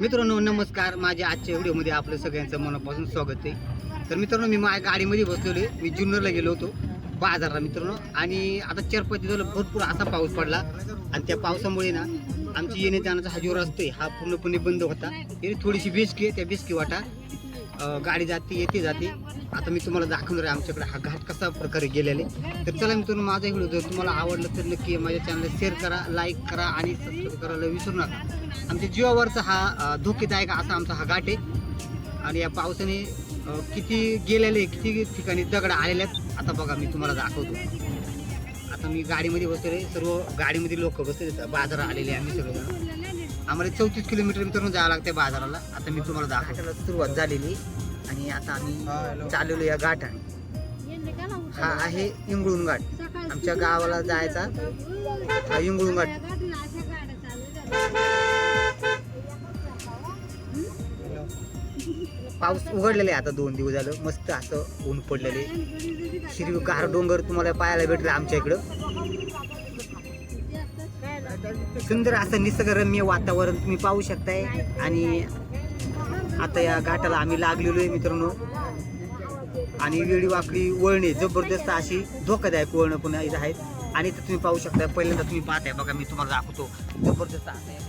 मित्रांनो नमस्कार. माझ्या आजच्या व्हिडिओमध्ये आपलं सगळ्यांचं मनापासून स्वागत आहे. तर मित्रांनो मी माझ्या गाडीमध्ये बसलेलो आहे. मी जुन्नरला गेलो होतो बाजारला मित्रांनो. आणि आता 4-5 दिवस भरपूर असा पाऊस पडला आणि त्या पावसामुळे ना आमची येणे जाण्याचा हा जो रस्ता आहे हा पूर्णपणे बंद होता. तरी थोडीशी बेसकी आहे, त्या बेसकी वाटा गाडी जाते येते जाते. आता मी तुम्हाला दाखवणार आहे आमच्याकडे हा घाट कसा प्रकारे गेलेले. तर चला मित्रांनो, माझा व्हिडिओ जर तुम्हाला आवडला तर नक्की माझ्या चॅनलला शेअर करा, लाईक करा आणि सबस्क्राईब करायला विसरू नका. आमच्या जीवावरचा हा धोकेदायक असा आमचा हा घाट आहे. आणि या पावसाने किती गेलेले, किती ठिकाणी दगड आलेले आहेत. आता बघा मी तुम्हाला दाखवतो. आता मी गाडीमध्ये बसलेले, सर्व गाडीमध्ये लोक बसले, बाजारात आलेले आम्ही सगळेजण. आम्हाला 34 किलोमीटर मित्रांनो जावं लागते बाजाराला. आता मी तुम्हाला दाखवतो. सुरुवात झालेली आणि आता आम्ही चाललेलो या घाटाने. हा आहे इंगळूण घाट. आमच्या गावाला जायचा हा इंगळूण घाट. पाऊस उघडलेला आहे आता 2 दिवस झालं. मस्त असं ऊन पडलेले, हिरवीगार डोंगर तुम्हाला पाहायला भेटले आमच्या इकडं. सुंदर असं निसर्गरम्य वातावरण तुम्ही पाहू शकताय. आणि आता या घाटाला आम्ही लागलेलो आहे मित्रांनो. आणि वेळी वाकडी वळणे, जबरदस्त अशी धोकादायक वळणं पण इथं आहेत. आणि इथं तुम्ही पाहू शकता, पहिल्यांदा तुम्ही पाहताय बघा, मी तुम्हाला दाखवतो. जबरदस्त असं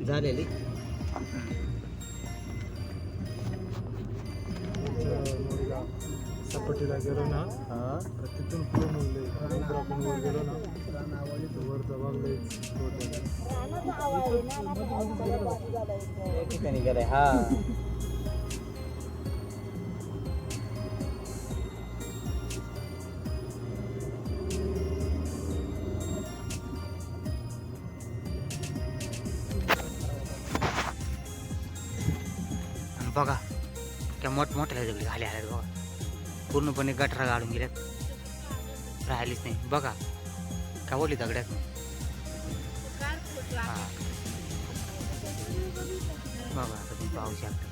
झालेली. सपाटीला गेलो ना, तिथून पुढे म्हणले आपण वर गेलो ना, वरचा भाग ठिकाणी गेलाय. हा बघा त्या मोठमोठ्या दगडी खाली आल्यात बघा. पूर्णपणे गटरा गाडून गेल्यात, राहिलीच नाही. बघा का बोलली दगड्यात. बघा आता तुम्ही पाहू शकता.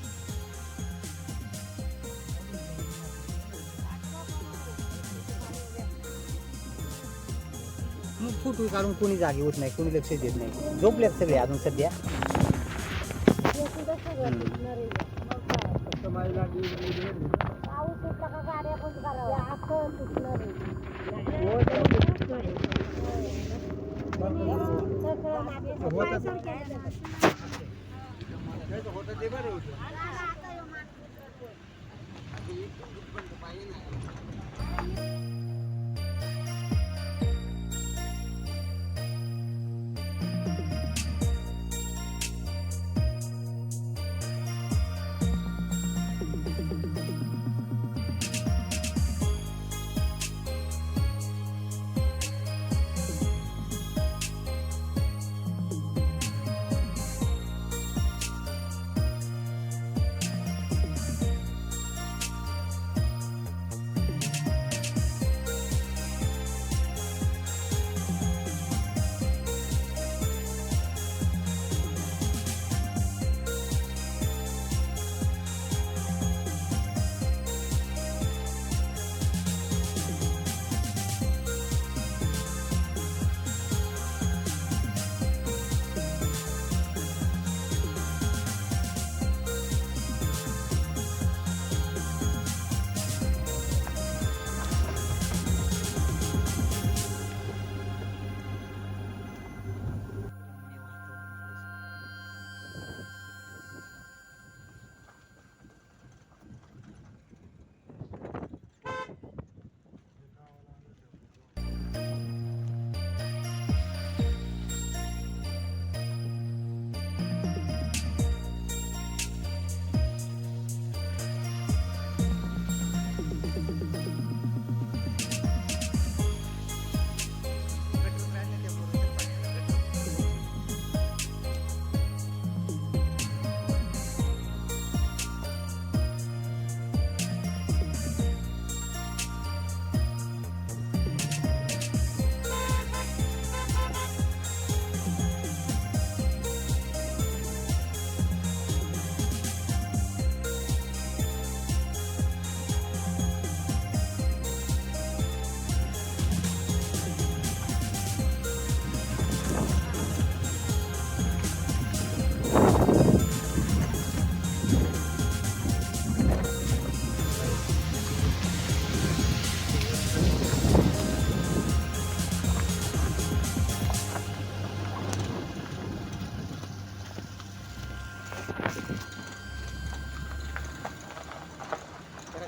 फोटो काढून कोणी जागी होत नाही, कोणी लक्ष देत नाही. झोपल्यात सगळे अजून सध्या.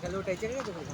लोटायचे काय तुला?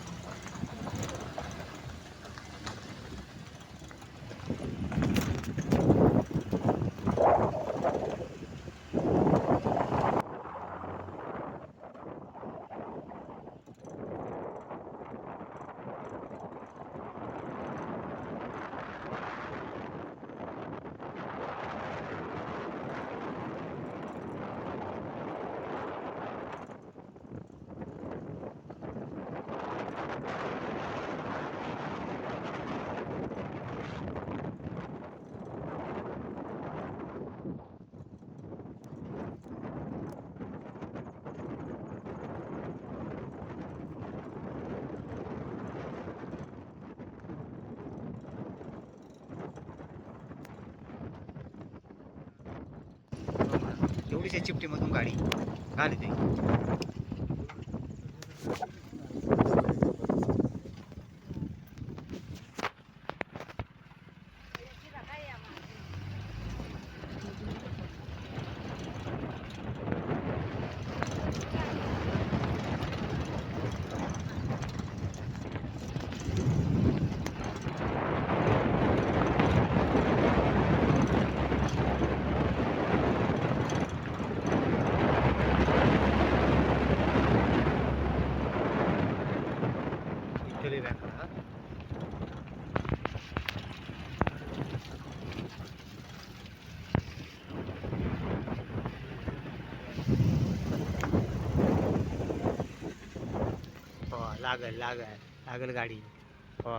एवढीच चिपटीमधून गाडी आली ते. इथले बँक हा. हो लागल लागल लागल गाडी. हो